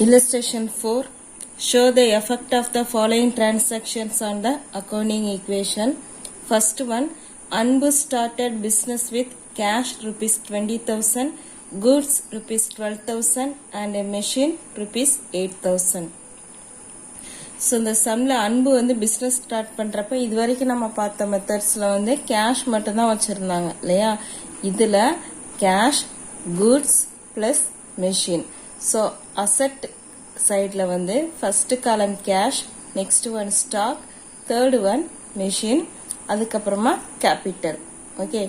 Illustration 4. Show the effect of the following transactions on the accounting equation. First one, Anbu started business with cash rupees 20,000, goods rupees 12,000 and a machine rupees 8,000. So இந்த சம்மில் அன்பு வந்து business start பண்ணுறப்ப இது வரைக்கும் நம்ம பார்த்த மெத்தட்ஸில் வந்து கேஷ் மட்டும்தான் வச்சுருந்தாங்க இல்லையா. இதில் cash, goods plus machine. So asset சைடில் வந்து first column cash, next one stock, third one machine, அதுக்கப்புறமா capital. Okay,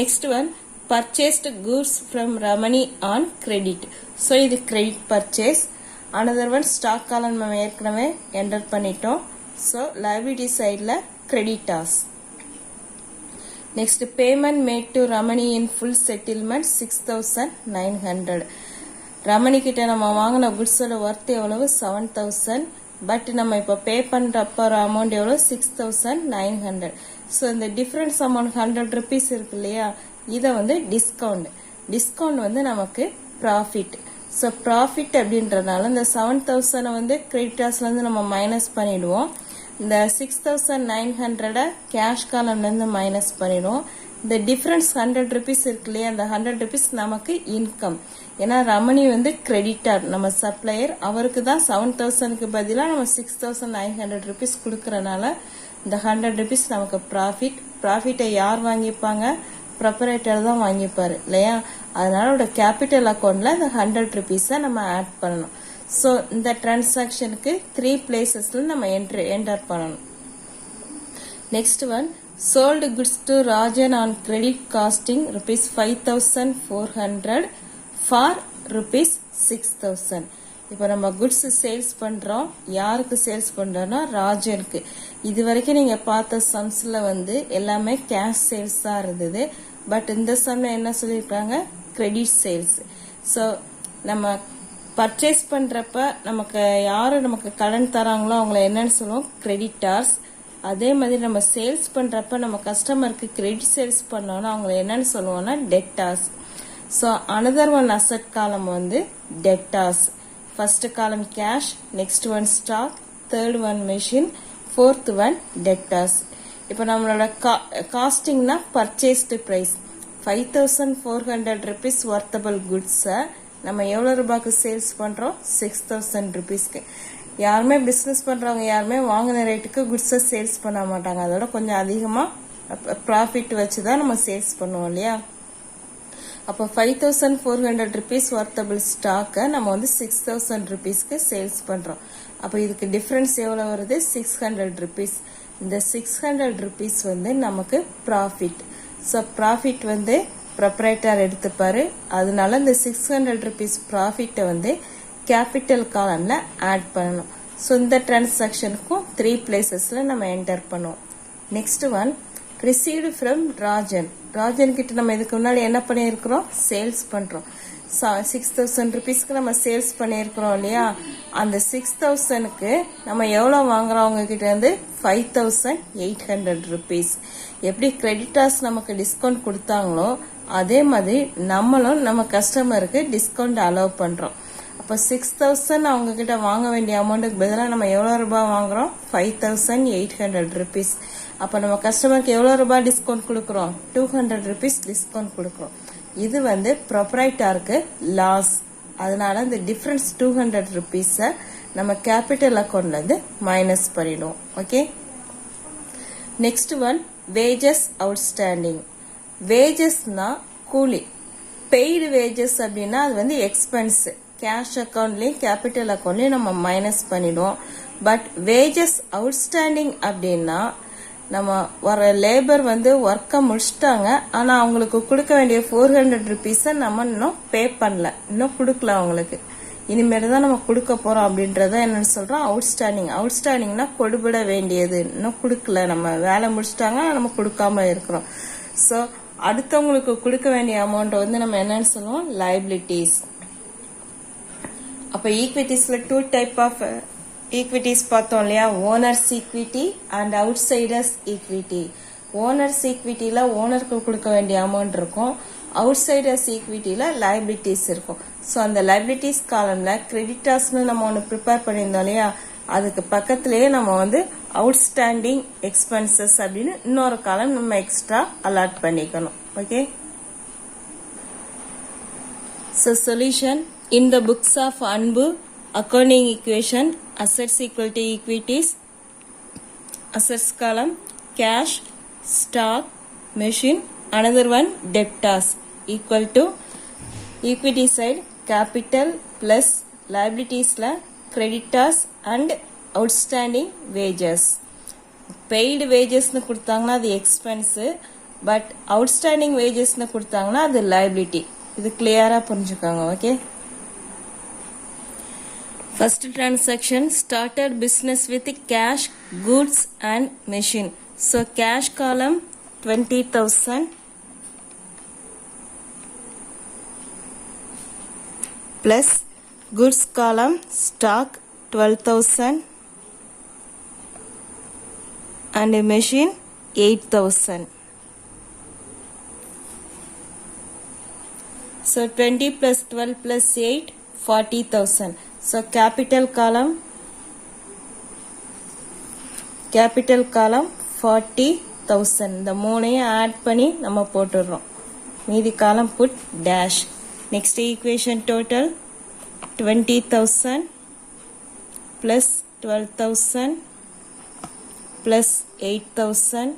next one purchased goods from Ramani on credit. So இது credit purchase. another one stock column நம்ம ஏற்கனவே enter பண்ணிட்டோம். So liability சைடில் creditors. next payment made to Ramani in full settlement 6,900. Ramani கிட்ட நம்ம வாங்கின குட்ஸோட worth எவ்வளவு 7,000. பட் நம்ம இப்போ பே பண்ணுறப்ப அமௌண்ட் எவ்வளோ 6,900. ஸோ இந்த டிஃப்ரென்ஸ் அமௌண்ட் 100 rupees இருக்கு இல்லையா, இதை வந்து டிஸ்கவுண்ட் வந்து நமக்கு ப்ராஃபிட். ஸோ ப்ராஃபிட் அப்படின்றதுனால இந்த 7,000 வந்து கிரெடிட்டர்ஸ்லேருந்து நம்ம மைனஸ் பண்ணிடுவோம். இந்த 6,900 கேஷ் காலம்லேருந்து மைனஸ் பண்ணிடுவோம். இந்த டிஃப்ரென்ஸ் 100 rupees இருக்கு இல்லையா, அந்த 100 rupees நமக்கு இன்கம். ஏன்னா ரமணி வந்து கிரெடிட்டர், நம்ம சப்ளையர், அவருக்கு தான் 7,000க்கு பதிலாக நம்ம 6,900 rupees கொடுக்கறனால இந்த 100 rupees நமக்கு ப்ராஃபிட். ப்ராஃபிட்டை யார் வாங்கிப்பாங்க? ப்ரொப்பரேட்டர் தான் வாங்கிப்பாரு இல்லையா. அதனால கேபிட்டல் அக்கௌண்ட்ல இந்த 100 rupees நம்ம ஆட் பண்ணணும். ஸோ இந்த டிரான்சாக்ஷனுக்கு 3 பிளேசஸ்ல நம்ம என்டர் பண்ணணும். Next one, sold goods to Rajan on credit costing rupees 5,400 for rupees 6,000. இப்போ நம்ம குட்ஸ் சேல்ஸ் பண்றோம். யாருக்கு சேல்ஸ் பண்றோம்னா ராஜனுக்கு. இது வரைக்கும் நீங்க பார்த்த சம்ஸ்ல வந்து எல்லாமே கேஷ் சேல்ஸ் தான் இருந்தது. பட் இந்த சம்ல என்ன சொல்லியிருக்காங்க? Credit sales. ஸோ நம்ம பர்ச்சேஸ் பண்றப்ப நமக்கு யாரு நமக்கு கடன் தராங்களோ அவங்கள என்னன்னு சொல்லுவோம்? கிரெடிட்டார்ஸ். அதே மாதிரி நம்ம சேல்ஸ் பண்றப்ப நம்ம கஸ்டமருக்கு கிரெடிட் சேல்ஸ் பண்ணோம்னா அவங்கள என்னன்னு சொல்லுவோம்னா debtors. So another one asset column வந்து debtors. First column cash, next one stock, third one machine, fourth one debtors. இப்போ நம்மளோட காஸ்டிங்னா பர்ச்சேஸ்டு பிரைஸ் 5,400 rupees வர்த்தபிள் குட்ஸை நம்ம எவ்வளோ ரூபாய்க்கு சேல்ஸ் பண்றோம்? 6,000 rupeesக்கு. யாருமே பிஸ்னஸ் பண்றவங்க யாருமே வாங்கின ரேட்டுக்கு குட்ஸை சேல்ஸ் பண்ண மாட்டாங்க. அதோட கொஞ்சம் அதிகமாக ப்ராஃபிட் வச்சு தான் நம்ம சேல்ஸ் பண்ணுவோம் இல்லையா. அப்போ 5,400 rupees வர்த்தபிள் ஸ்டாக்கை நம்ம வந்து 6,000 rupeesக்கு சேல்ஸ் பண்றோம். அப்போ இதுக்கு டிஃபரன்ஸ் எவ்வளவு வருது? 600 rupees. இந்த 600 rupees வந்து நமக்கு ப்ராஃபிட். ஸோ ப்ராஃபிட் வந்து ப்ரொப்ரைட்டர் எடுத்துப்பாரு. அதனால இந்த 600 rupees ப்ராஃபிட்டை வந்து கேபிட்டல் காலம்ல ஆட் பண்ணணும். ஸோ இந்த டிரான்சாக்ஷனுக்கும் 3 பிளேசஸ்ல நம்ம என்டர் பண்ணுவோம். Next one, received from Rajan. Rajan கிட்ட நம்ம இதுக்கு முன்னாடி என்ன பண்ணியிருக்கிறோம்? சேல்ஸ் பண்றோம். 6,000 rupeesக்கு நம்ம சேல்ஸ் பண்ணியிருக்கிறோம் இல்லையா. அந்த 6,000க்கு நம்ம எவ்வளவு வாங்குறோம் அவங்க கிட்ட இருந்து? 5,800 rupees. எப்படி கிரெடிட்டர்ஸ் நமக்கு டிஸ்கவுண்ட் கொடுத்தாங்களோ அதே மாதிரி நம்மளும் நம்ம கஸ்டமருக்கு டிஸ்கவுண்ட் அலோவ் பண்றோம். அப்போ 6,000 அவங்க கிட்ட வாங்க வேண்டிய அமௌண்ட்டுக்கு பதிலாக நம்ம எவ்வளவு ரூபாய் வாங்குறோம்? 5,800 rupees. அப்ப நம்ம கஸ்டமருக்கு எவ்வளவு ரூபாய் டிஸ்கவுண்ட் கொடுக்கறோம்? 200 rupees டிஸ்கவுண்ட் கொடுக்கறோம். இது வந்து ப்ரொப்ரைட்டருக்கு லாஸ். அதனால இந்த டிஃபரன்ஸ் 200 rupees நம்ம கேபிட்டல் அக்கௌண்ட்ல இருந்து மைனஸ் பண்ணிடுவோம். Okay, next one, wages outstanding. வேஜஸ்னா கூலி. பெய்டு வேஜஸ் அப்படின்னா அது வந்து எக்ஸ்பென்ஸ். கேஷ் அக்கௌண்ட்லயும் கேபிட்டல் அக்கௌண்ட்லயும் நம்ம மைனஸ் பண்ணிடுவோம். பட் வேஜஸ் அவுட்ஸ்டாண்டிங் அப்படின்னா நம்ம ஒரு லேபர் வந்து ஒர்க்கை முடிச்சிட்டாங்க, ஆனா அவங்களுக்கு கொடுக்க வேண்டிய 400 rupees நம்ம இன்னும் பே பண்ணல, இன்னும் கொடுக்கல அவங்களுக்கு. இனிமேல் தான் நம்ம கொடுக்க போறோம் அப்படின்றத என்னன்னு சொல்றோம்? அவுட்ஸ்டாண்டிங். அவுட்ஸ்டாண்டிங்னா கொடுபட வேண்டியது, இன்னும் கொடுக்கல, நம்ம வேலை முடிச்சிட்டாங்க நம்ம கொடுக்காம இருக்கிறோம். ஸோ அடுத்தவங்களுக்கு கொடுக்க வேண்டிய அமௌண்ட் வந்து நம்ம என்னன்னு சொல்லுவோம்? லைபிலிட்டிஸ். அப்ப ஈக்விட்டிஸ்ல 2 டைப் ஆஃப் ஈக்விட்டிஸ் பார்த்தோம் இல்லையா. Owners equity and outsiders equity. Owners ஈக்விட்டியில ஓனருக்கு கொடுக்க வேண்டிய அமௌண்ட் இருக்கும். அவுட் சைடர்ஸ் ஈக்விட்டியில் லைபிலிட்டிஸ் இருக்கும். ஸோ அந்த லைபிலிட்டிஸ் காலமில் கிரெடிட்டார்ஸ்னு நம்ம ஒன்று ப்ரிப்பேர் பண்ணியிருந்தோம் இல்லையா, அதுக்கு பக்கத்திலேயே நம்ம வந்து அவுட்ஸ்டாண்டிங் எக்ஸ்பென்சஸ் அப்படின்னு இன்னொரு காலம் நம்ம எக்ஸ்ட்ரா அலாட் பண்ணிக்கணும். Okay. So solution in the books of Anbu, accounting equation, assets equal to equities, assets column, cash, stock, machine, another one debtors equal to equity side capital plus liabilities la creditors and outstanding wages. Paid wages nu கொடுத்தாங்கன்னா அது expense, but outstanding wages nu கொடுத்தாங்கன்னா அது liability. இது கிளியரா புரிஞ்சுக்கோங்க. Okay. First transaction started business with cash, goods and machine. So cash column 20,000 plus goods column stock 12,000 and machine 8,000. So 20 plus 12 plus 8, 40,000. So capital column 40,000. இந்த மூணையும் add பண்ணி நம்ம போட்டுடுறோம். மீதி காலம் put dash. Next equation total 20,000 plus 12,000 plus 8,000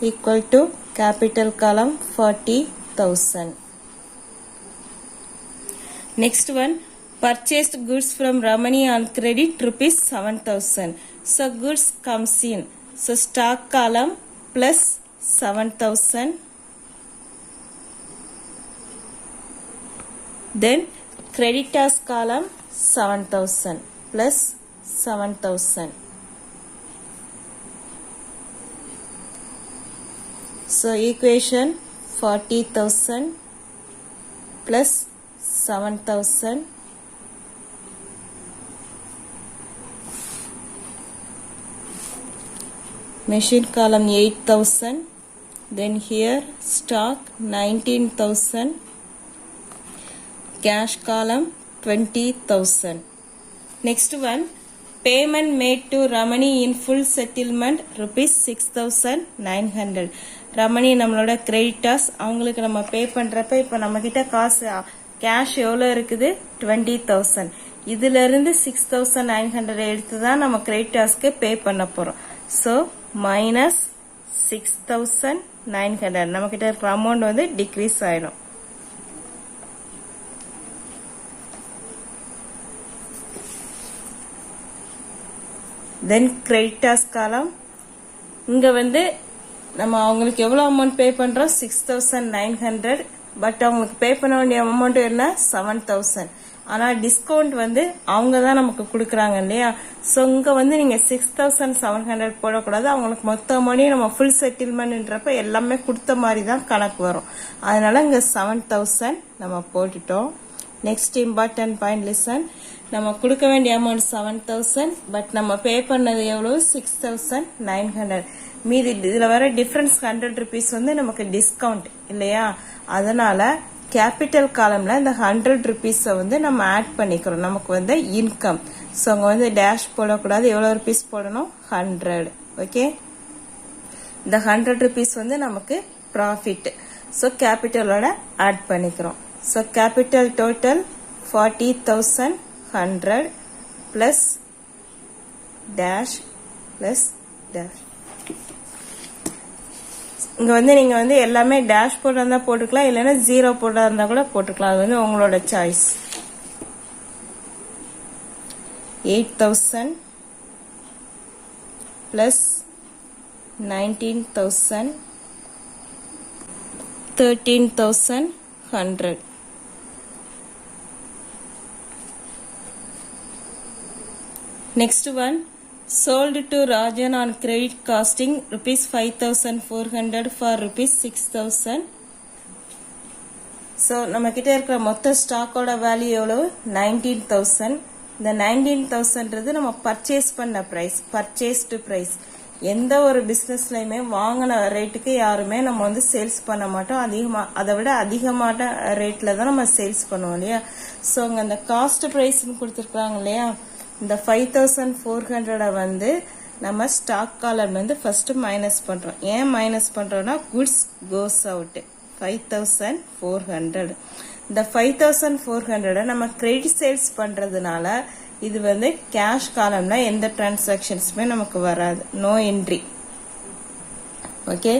equal to capital column 40,000. Next one, purchased goods from Ramani on credit rupees 7,000. So goods comes in. So stock column plus 7,000. Then creditors column 7,000 plus 7,000. So equation 40,000 plus 7,000 machine column 8,000, then here stock 19,000, cash column 20,000. Next one, payment made to Ramani in full settlement rupees 6,900. Ramani நம்மளோட creditors, அவங்களுக்கு நம்ம பே பண்றப்ப இப்ப நம்ம கிட்ட காசு cash எவ்வளவு இருக்குது 20,000. இதுல இருந்து 6,900 எடுத்து தான் நம்ம கிரெடிட்டர்ஸ்க்கு பே பண்ண போறோம். சோ மைனஸ் 6,900 நம்ம கிட்ட இருக்கிற அமௌண்ட் வந்து டிக்ரீஸ் ஆயிடும். தென் கிரெடிட்டர்ஸ் காலம், இங்க வந்து நம்ம அவங்களுக்கு எவ்வளவு அமௌண்ட் பே பண்றோம் 6,900, பட் அவங்களுக்கு பே பண்ண வேண்டிய அமௌண்ட் என்ன 7,000. ஆனா டிஸ்கவுண்ட் வந்து அவங்க தான் நமக்கு கொடுக்கறாங்க இல்லையா. சோ இங்க வந்து நீங்க 6,700 போடக்கூடாது, அவங்களுக்கு மொத்த அமௌண்டையும் நம்ம ஃபுல் செட்டில்மெண்ட்ன்றப்ப எல்லாமே கொடுத்த மாதிரி தான் கணக்கு வரும். அதனால இங்க 7,000 நம்ம போட்டுட்டோம். நெக்ஸ்ட் இம்பார்ட்டன்ட் பாயிண்ட் லிசன், நம்ம கொடுக்க வேண்டிய அமௌண்ட் 7,000, பட் நம்ம பே பண்ணது எவ்வளவு 6,900. மீதி இதுல வர டிஃபரன்ஸ் 100 rupees வந்து நமக்கு டிஸ்கவுண்ட் இல்லையா. அதனால கேபிட்டல் காலம்ல இந்த 100 rupees வந்து நம்ம ஆட் பண்ணிக்கிறோம். நமக்கு வந்து இன்கம். சோ அங்க வந்து டேஷ் போடக்கூடாது, எவ்வளவு ருபீஸ் போடணும் 100. ஓகே. இந்த 100 rupees வந்து நமக்கு ப்ராஃபிட். சோ கேபிட்டலோட ஆட் பண்ணிக்கிறோம். So capital total 40,100 plus dash plus dash. இங்க வந்து நீங்க வந்து எல்லாமே டேஷ் போட்டா இருந்தா போட்டுக்கலாம், இல்லைன்னா 0 போட்டா இருந்தா கூட போட்டுக்கலாம். அது வந்து உங்களோட choice. 8,000 plus 19,000 13,100. Next one, sold to Rajan on credit costing rupees 5,400 for rupees 6,000. So நம்ம கிட்ட இருக்கிற மொத்த ஸ்டாக்கோட வேல்யூ எவ்வளவு 19,000. இந்த 19,000ன்றது நம்ம பர்ச்சேஸ் பண்ண பிரைஸ், பர்ச்சேஸ்டு பிரைஸ். எந்த ஒரு பிசினஸ்லயுமே வாங்கின ரேட்டுக்கு யாருமே நம்ம வந்து சேல்ஸ் பண்ண மாட்டோம். அதை விட அதிகமான ரேட்ல தான் நம்ம சேல்ஸ் பண்ணுவோம் இல்லையா. ஸோ அங்க அந்த காஸ்ட் பிரைஸ்ன்னு கொடுத்துருக்காங்க இல்லையா. இந்த 5400 வந்து நம்ம ஸ்டாக் காலம் வந்து ஃபர்ஸ்ட் மைனஸ் பண்றோம். ஏன் மைனஸ் பண்றோம்னா குட்ஸ் கோஸ் அவுட் 5400. இந்த 5400 நம்ம கிரெடிட் சேல்ஸ் பண்றதுனால இது வந்து கேஷ் காலம்ல எந்த டிரான்சாக்ஷன்ஸுமே நமக்கு வராது, நோ என்ட்ரி. ஓகே,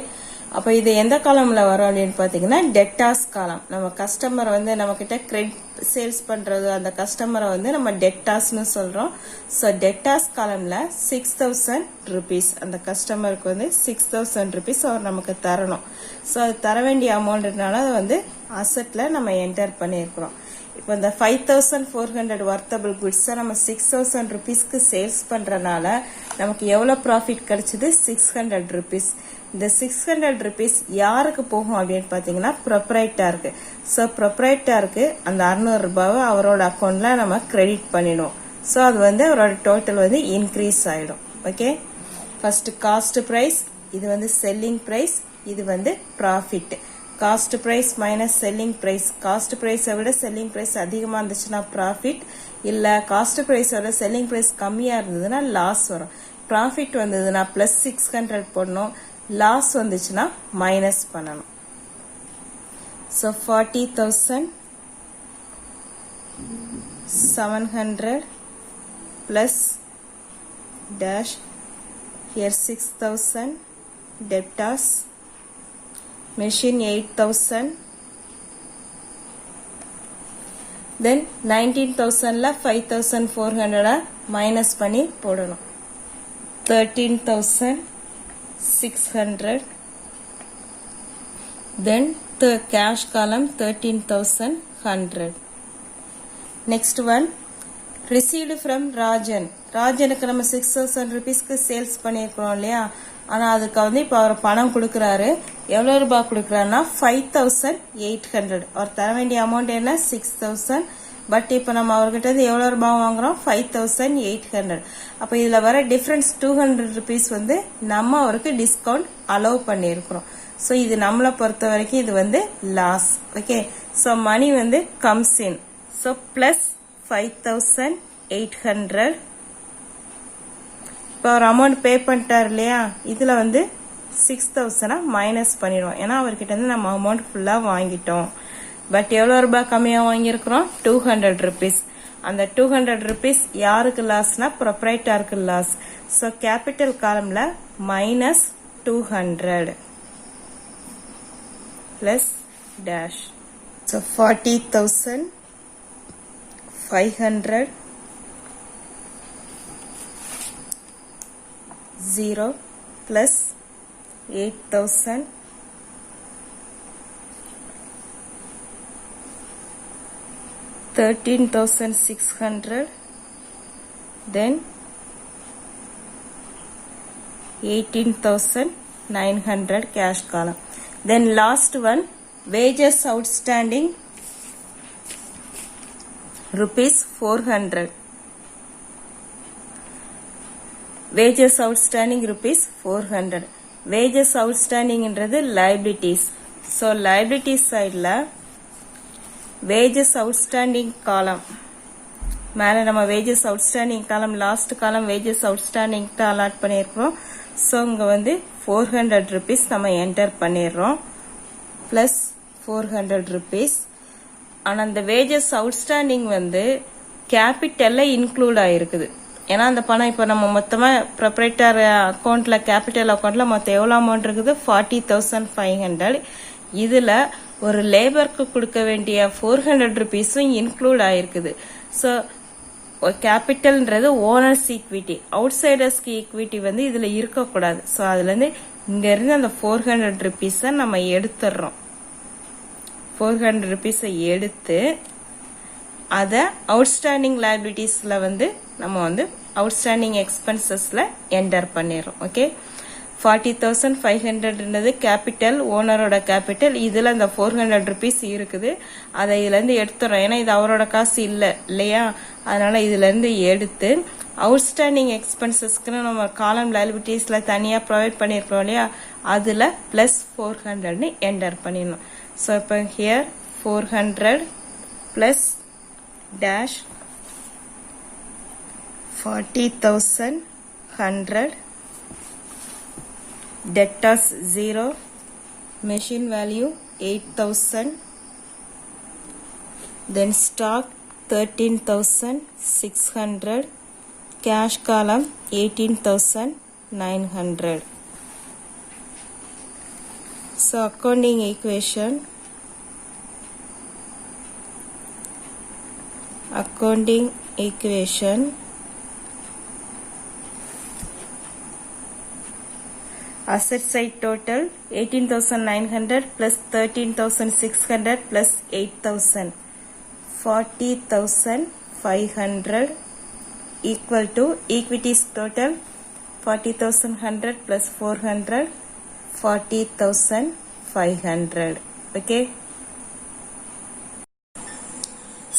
அப்ப இது எந்த காலம்ல வரும் அப்படின்னு பாத்தீங்கன்னா டெட்டாஸ் காலம். நம்ம கஸ்டமர் வந்து நம்ம கிட்ட கிரெடிட் சேல்ஸ் பண்றது அந்த கஸ்டமரை வந்து நம்ம டெட்டாஸ்னு சொல்றோம். ஸோ டெட்டாஸ் காலம்ல 6000 rupees அந்த கஸ்டமருக்கு வந்து 6000 rupees அவர் நமக்கு தரணும். ஸோ அது தர வேண்டிய அமௌண்ட்னால அது வந்து அசெட்ல நம்ம என்டர் பண்ணியிருக்கிறோம். இப்போ இந்த 5400 வர்த்தபிள் குட்ஸை நம்ம 6000 rupeesக்கு சேல்ஸ் பண்றதுனால நமக்கு எவ்வளவு ப்ராஃபிட் கிடைச்சது, 600 rupees. இந்த 600 rupees யாருக்கு போகும் அப்படின்னு பாத்தீங்கன்னா ப்ரொப்ரைட்டருக்கு. ஸோ ப்ரொப்ரைட்டருக்கு அந்த 600 ரூபாவை அவரோட அக்கௌண்ட்ல நம்ம கிரெடிட் பண்ணிடுவோம். ஸோ அது வந்து அவரோட டோட்டல் வந்து இன்க்ரீஸ் ஆயிடும். ஓகே, ஃபர்ஸ்ட் காஸ்ட் பிரைஸ், இது வந்து செல்லிங் பிரைஸ், இது வந்து profit. Cost price minus selling price. Cost பிரைஸை விட செல்லிங் பிரைஸ் அதிகமா இருந்துச்சுன்னா ப்ராஃபிட், இல்ல காஸ்ட் பிரைஸோட செல்லிங் பிரைஸ் கம்மியா இருந்ததுன்னா லாஸ் வரும். ப்ராஃபிட் வந்ததுன்னா பிளஸ் 600 போடணும், லாஸ் வந்துச்சுன்னா மைனஸ் பண்ணணும். So 40,700 plus dash here 6,000 debtors, machine 8,000, then 19,000ல 5,400 minus பண்ணி போடணும். 13,600, then the cash column 13,100. next one received from Rajan. ராஜனுக்கு நம்ம 6,000 rupeesக்கு சேல்ஸ் பண்ணிருக்கோம் இல்லையா. ஆனா அதுக்கு வந்து இப்ப அவர் பணம் கொடுக்கறாரு. எவ்வளவு ரூபாய் கொடுக்கறாருன்னா 5,800. அவர் தர வேண்டிய அமௌண்ட் என்ன, 6,000. பட் இப்ப நம்ம அவர்கிட்ட எவ்வளவு ரூபாய் வாங்குறோம், 5,800. அப்ப இதுல வர டிஃபரன்ஸ் 200 rupees வந்து நம்ம அவருக்கு டிஸ்கவுண்ட் அலோவ் பண்ணிருக்கிறோம். சோ இது நம்மளை பொறுத்த வரைக்கும் இது வந்து லாஸ். ஓகே, சோ மணி வந்து கம்ஸ் இன். So plus 5,800. இப்போ ஒரு அமௌண்ட் பே பண்ணிட்டார் இல்லையா, இதுல வந்து 6,000 மைனஸ் பண்ணிடுவோம். ஏன்னா அவர்கிட்ட இருந்து நம்ம அமௌண்ட் ஃபுல்லா வாங்கிட்டோம். பட் எவ்வளவு ரூபாய் கம்மியா வாங்கியிருக்கிறோம், 200 rupees. அந்த 200 rupees யாருக்கு லாஸ்னா ப்ரொப்ரைட்டருக்கு லாஸ். ஸோ கேபிட்டல் காலம்ல minus 200 plus dash. So 40,500 0 plus 8,000 13,600 then 18,900 cash column. Then last one wages outstanding rupees 400. wages outstanding rupees 400. wages outstanding என்றது liabilities. so liabilities sideல wages outstanding column மேல நம்ம wages outstanding column last column wages outstanding allot பண்ணியிருக்கிறோம். so இங்க வந்து 400 rupees நம்ம enter பண்ணிடுறோம் plus 400 rupees. ஆனா அந்த wages outstanding வந்து கேபிட்டல்ல இன்க்ளூட் ஆயிருக்குது. ஏன்னா அந்த பணம் இப்ப நம்ம மொத்தமா ப்ரொப்ரைட்டர் அக்கௌண்ட்ல கேபிட்டல் அக்கௌண்ட்ல மொத்தம் எவ்வளவு அமௌண்ட் இருக்குது, 40,500. இதுல ஒரு லேபருக்கு கொடுக்க வேண்டிய 400 rupeesம் இன்க்ளூட் ஆயிருக்குது. ஸோ கேபிட்டல்ன்றது ஓனர்ஸ் ஈக்விட்டி, அவுட் சைடர்ஸ்க்கு ஈக்விட்டி வந்து இதுல இருக்கக்கூடாது. ஸோ அதுல இருந்து இங்க இருந்து அந்த 400 rupees நம்ம எடுத்துடுறோம். 400 rupees எடுத்து அத அவுட்ஸ்டாண்டிங் லைபிலிட்டிஸ்ல வந்து நம்ம வந்து அவுட்ஸ்டாண்டிங் எக்ஸ்பென்சஸ்ல என்டர் பண்ணிடுறோம். ஓகே, 40,500 கேபிட்டல், ஓனரோட கேபிட்டல். இதுல இந்த 400 rupees இருக்குது, அதை இதுல இருந்து எடுத்துறோம். ஏன்னா இது அவரோட காசு இல்லையா, அதனால இதுல இருந்து எடுத்து அவுட்ஸ்டாண்டிங் எக்ஸ்பென்சஸ்க்கு நம்ம காலம் லைபிலிட்டிஸ்ல தனியா ப்ரொவைட் பண்ணிருக்கோம் இல்லையா, அதுல பிளஸ் 400 என்டர் பண்ணிடணும். ஸோ இப்போ here 400 plus dash 40,100, debtors 0, machine value 8,000, then stock 13,600, cash column 18,900. So accounting equation, asset side total 18,900 plus 13,600 plus 8,000, 40,500 equal to equities total 40,100 plus 400, 40,500. Okay.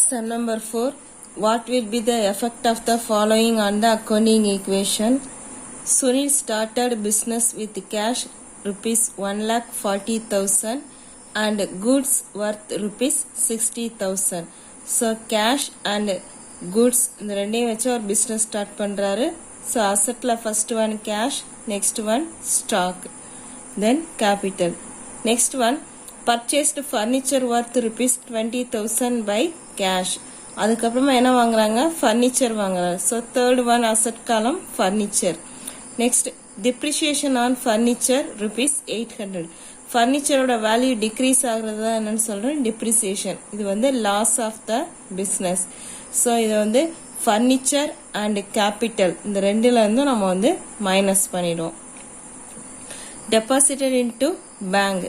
Sum number 4. What will be the effect of the following on the accounting equation? Sunil started business with cash rupees 1,40,000 and goods worth rupees 60,000. So cash and goods இந்த ரெண்டையும் வச்சு ஒரு business start பண்றாரு. So assetல first one cash, next one stock, then capital. Next one purchased furniture worth rupees 20,000 by cash. அதுக்கப்புறமா என்ன வாங்குறாங்க, furniture வாங்குறாங்க. So third one asset column furniture. Next depreciation on furniture rupees 800. Furnitureோட value decrease ஆகுறதா என்னன்னு சொல்றோம், depreciation. இது வந்து loss of the business. So இது வந்து furniture and capital இந்த ரெண்டுல இருந்து நம்ம வந்து மைனஸ் பண்ணிடுவோம். Deposited into bank.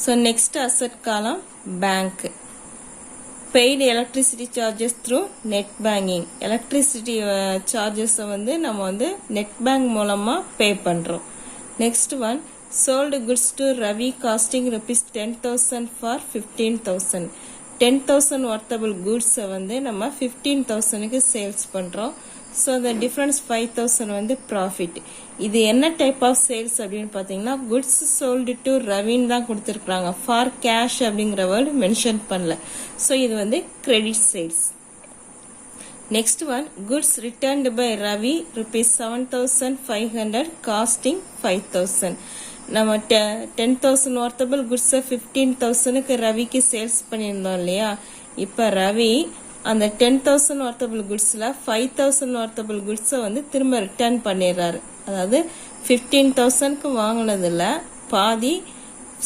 So next asset column bank. Paid electricity charges through net banking. Electricity charges வந்து நம்ம வந்து net bank மூலமா pay பண்றோம். Next one sold goods to Ravi costing rupees 10,000 for 15,000. 10,000 worthable goods வந்து நம்ம 15,000க்கு sales பண்றோம். So the difference 5,000 வந்து profit. இது என்ன டைப் ஆஃப் சேல்ஸ் அப்படின்னு பாத்தீங்கன்னா goods sold to Raviன்னு தான் கொடுத்திருக்காங்க. For cash அப்படிங்கிற வேர்ட் மென்ஷன் பண்ணல. So இது வந்து credit sales. Next one goods returned by Ravi rupees 7,500 costing 5,000. நம்ம 10,000 worthable goods 15,000க்கு ரவிக்கு சேல்ஸ் பண்ணியிருந்தோம் இல்லையா, இப்ப ரவி அந்த 10,000 worthable goodsல 5,000 worthable goods வந்து திரும்ப ரிட்டர்ன் பண்ணிடுறாரு. அதாவது 15,000க்கு வாங்கினதுல பாதி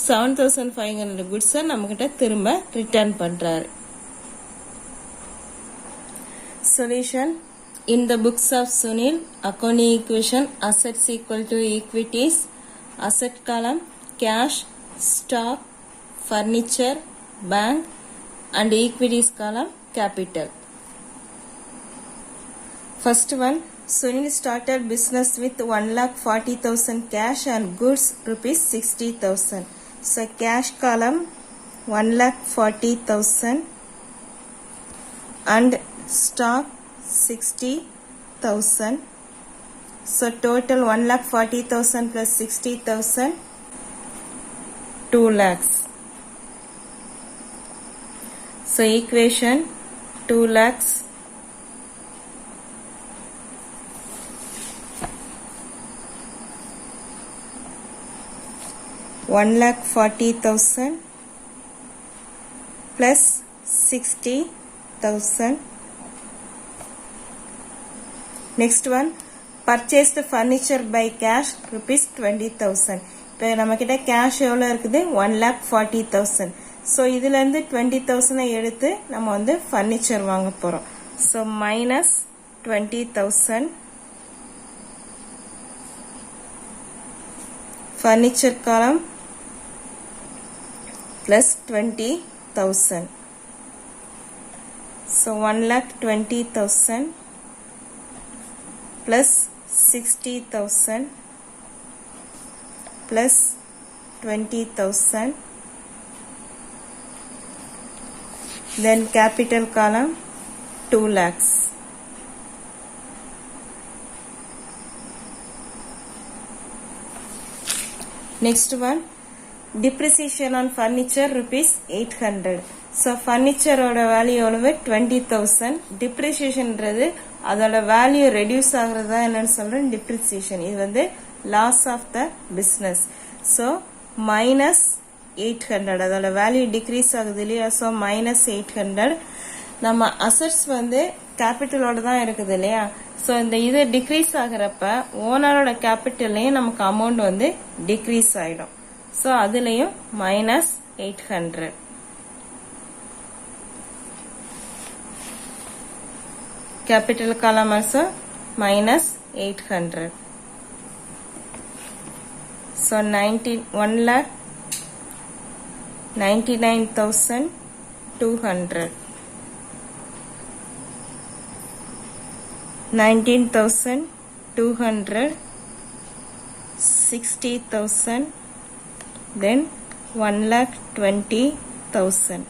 7,500 goods நம்ம கிட்ட திரும்ப ரிட்டர்ன் பண்றாரு. Solution. In the books of Sunil, accounting equation assets equal to equities, asset column cash, stock, furniture, bank, and equities column capital. First one Sunil started business with 1,40,000 cash and goods rupees 60,000. So cash column 1,40,000 and stock 60,000. So total 1,40,000 plus 60,000 2 lakhs. So equation 2 lakhs $1,40,000 plus 60,000. Next one purchased furniture by cash rupees 20,000. இப்போ நம்ம கிட்ட cash எவ்வளவு இருக்குது 1,40,000. So இதுல இருந்து 20,000 எடுத்து நம்ம வந்து furniture வாங்க போறோம். So minus 20,000 furniture column plus 20,000. So 1,20,000 plus 60,000 plus 20,000. Then capital column 2 lakhs. Next one, depreciation on furniture rupees 800. So furniture oda value எவ்வளவு 20,000. depreciation ன்றது அதோட value reduce ஆகுறதா என்னன்னு சொல்றேன் depreciation. இது வந்து loss of the business. So minus 800 அதோட value decrease ஆகுது இல்லையா, so minus 800. நம்ம assets வந்து capital ஓட தான் இருக்குது இல்லையா, so இந்த இது decrease ஆகுறப்ப ஓனரோட capitalலையும் நமக்கு amount வந்து decrease ஆயிடும், so அதுலயும் minus 800. capital column also minus 800. So 1,99,200. 19,200, 60,000, then 1,20,000.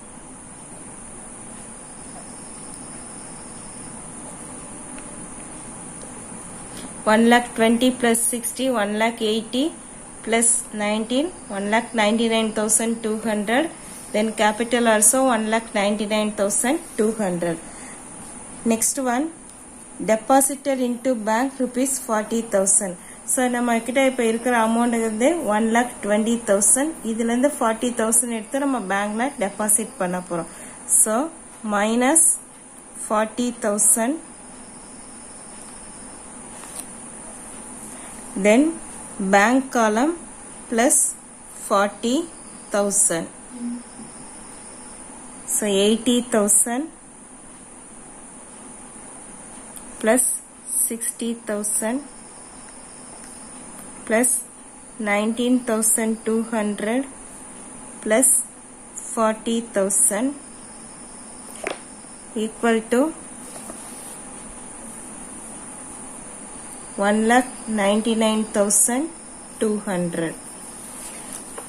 1,20,000 plus 60, 1,80,000 plus 19, 1,99,200. Then capital also 1,99,200. Next one, deposited into bank rupees 40,000. So நம்ம கிட்ட இப்ப இருக்கிற அமௌண்ட் வந்து 1,20,000. இதுல இருந்து 40,000 எடுத்து நம்ம பேங்க்ல டெபாசிட் பண்ண போறோம். So minus 40,000. Then bank column plus 40,000. So 80,000 plus 60,000 plus 19,200 plus 40,000 equal to 1,99,200.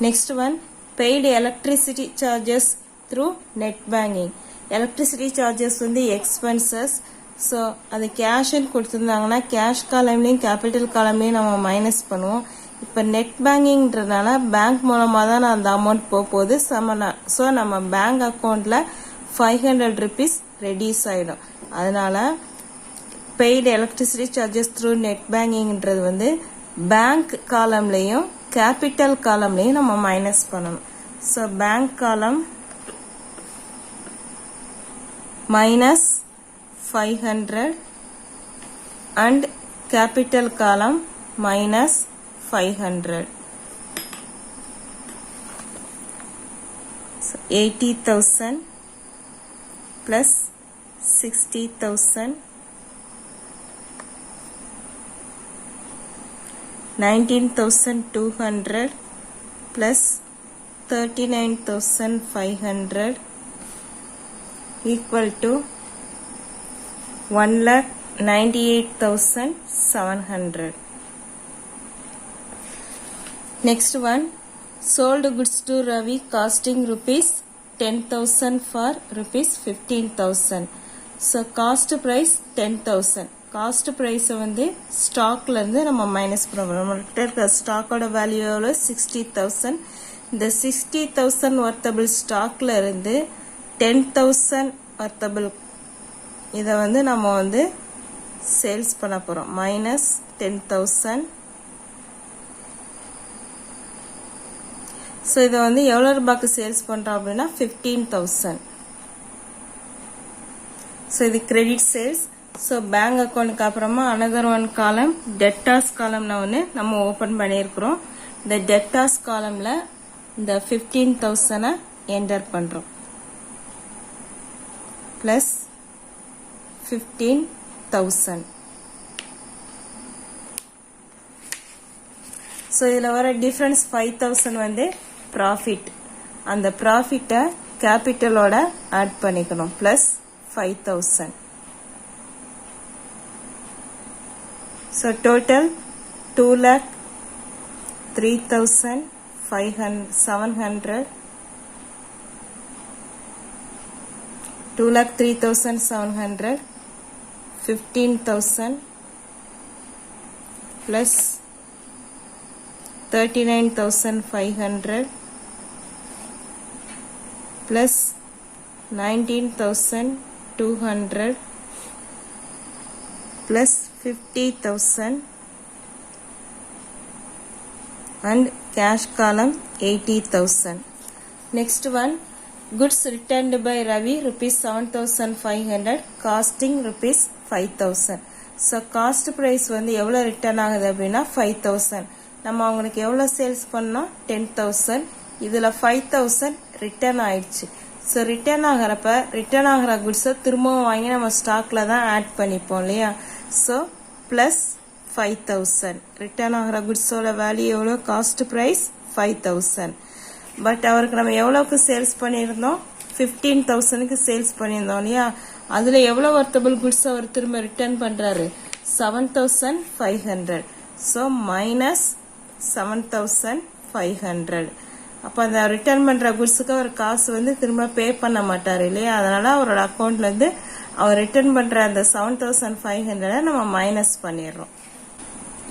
Next one, paid electricity charges through net banking. Electricity charges வந்து expenses. So அது கேஷ்னு கொடுத்துருந்தாங்கன்னா கேஷ் காலம்லையும் கேபிட்டல் காலம்லையும் நம்ம மைனஸ் பண்ணுவோம். இப்போ நெட் பேங்கிங்ன்றதுனால பேங்க் மூலமாக தான் அந்த அமௌண்ட் போகுது. ஸோ நம்ம பேங்க் அக்கௌண்ட்ல 500 rupees ரெடியூஸ் ஆயிடும். அதனால paid electricity charges through net பேங்கிங்ன்றது வந்து பேங்க் காலம்லையும் கேபிட்டல் காலம்லையும் நம்ம மைனஸ் பண்ணணும். So bank column minus 500 and capital column minus 500. So 80,000 plus 60,000, 19,200 plus 39,500 equal to 1,98,700. Next one, sold goods to Ravi costing rupees 10,000 for rupees 15,000. So cost price 10,000. Cost price வந்து ஸ்டாக்ல இருந்து நம்ம minus பண்ணுவோம். நம்மகிட்ட இருக்க ஸ்டாக்கோட வேல்யூ 60,000. இந்த 60,000 வர்த்தபிள் ஸ்டாக்ல இருந்து 10,000 வர்த்தபிள் இதை வந்து நம்ம வந்து சேல்ஸ் பண்ண போறோம். மைனஸ் 10,000. ஸோ இதை வந்து எவ்வளோ ரூபாய்க்கு சேல்ஸ் பண்றோம் அப்படின்னா 15,000. ஸோ இது கிரெடிட் சேல்ஸ். ஸோ பேங்க் அக்கௌண்ட்டுக்கு அப்புறமா அனதர் ஒன் காலம் டெட்டாஸ் காலம்னு ஒன்று நம்ம ஓப்பன் பண்ணியிருக்கிறோம். இந்த டெட்டாஸ் காலம்ல இந்த 15,000 என்டர் பண்றோம். பிளஸ் 15,000. ஸோ இதில் வர டிஃபரன்ஸ் 5,000 வந்து ப்ராஃபிட். அந்த ப்ராஃபிட்டை கேபிட்டலோட ஆட் பண்ணிக்கணும். Plus 5,000. So total 2,03,700. 2,03,700. 15,000 plus 39,500 plus 19,200 plus 50,000 and cash column 80,000. Next one, goods returned by Ravi rupees 7,500, costing rupees 5,000. So cost price வந்து எவ்வளவு ரிட்டர்ன் ஆகுது அப்படின்னா 5,000. நம்ம அவங்களுக்கு எவ்வளவு சேல்ஸ் பண்ணோம் 10,000. இதுல 5,000 ரிட்டர்ன் ஆயிடுச்சு. ஸோ ரிட்டர்ன் ஆகிற குட்ஸை திரும்பவும் வாங்கி நம்ம ஸ்டாக்ல தான் ஆட் பண்ணிப்போம் இல்லையா. ஸோ பிளஸ் 5,000 ரிட்டர்ன் ஆகிற குட்ஸோட வேல்யூ எவ்வளோ, காஸ்ட் ப்ரைஸ் 5,000. பட் அவருக்கு நம்ம எவ்வளோக்கு சேல்ஸ் பண்ணியிருந்தோம், 15,000க்கு சேல்ஸ் பண்ணியிருந்தோம் இல்லையா. அதுல எவ்வளவு வர்த்தபிள் குட்ஸ் அவர் திரும்ப ரிட்டர்ன் பண்றாரு, 7,500. So minus 7,500. அப்ப அந்த ரிட்டர்ன் பண்ற குட்ஸுக்கு அவர் காசு வந்து திரும்ப பே பண்ண மாட்டாரு இல்லையா. அதனால அவரோட அக்கௌண்ட்ல இருந்து அவர் ரிட்டர்ன் பண்ற அந்த 7,500 நம்ம மைனஸ் பண்ணிடுறோம்.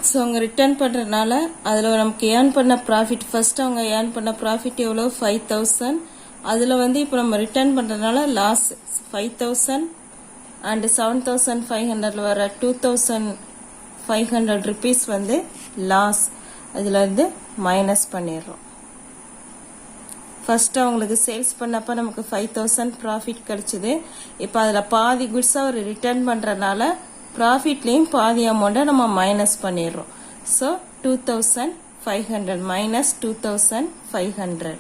ஸோ அவங்க ரிட்டர்ன் பண்றதுனால அதுல நமக்கு ஏர்ன் பண்ண ப்ராஃபிட், ஃபர்ஸ்ட் அவங்க ஏர்ன் பண்ண ப்ராஃபிட் எவ்வளவு 5,000. அதுல வந்து இப்போ நம்ம ரிட்டர்ன் பண்றதுனால லாஸ் 5,000 அண்ட் 7,500 வர 2,500 ருபீஸ் வந்து லாஸ், அதுல இருந்து மைனஸ் பண்ணிடுறோம். ஃபர்ஸ்ட் அவங்களுக்கு சேல்ஸ் பண்ணப்ப நமக்கு 5,000 ப்ராஃபிட் கிடைச்சது. இப்போ அதுல பாதி குட்ஸ் அவர் ரிட்டர்ன் பண்றதுனால ப்ராஃபிட்லயும் பாதி அமௌண்ட்டை நம்ம மைனஸ் பண்ணிடுறோம். So 2,500 minus 2,500.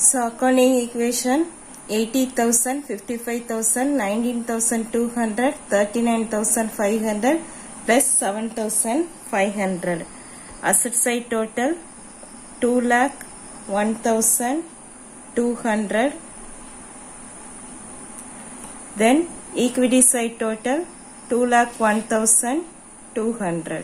So accounting equation 80,000, 55,000, 19,200, 39,500 plus 7,500. Asset side total 2,01,200. Then equity side total 2,01,200.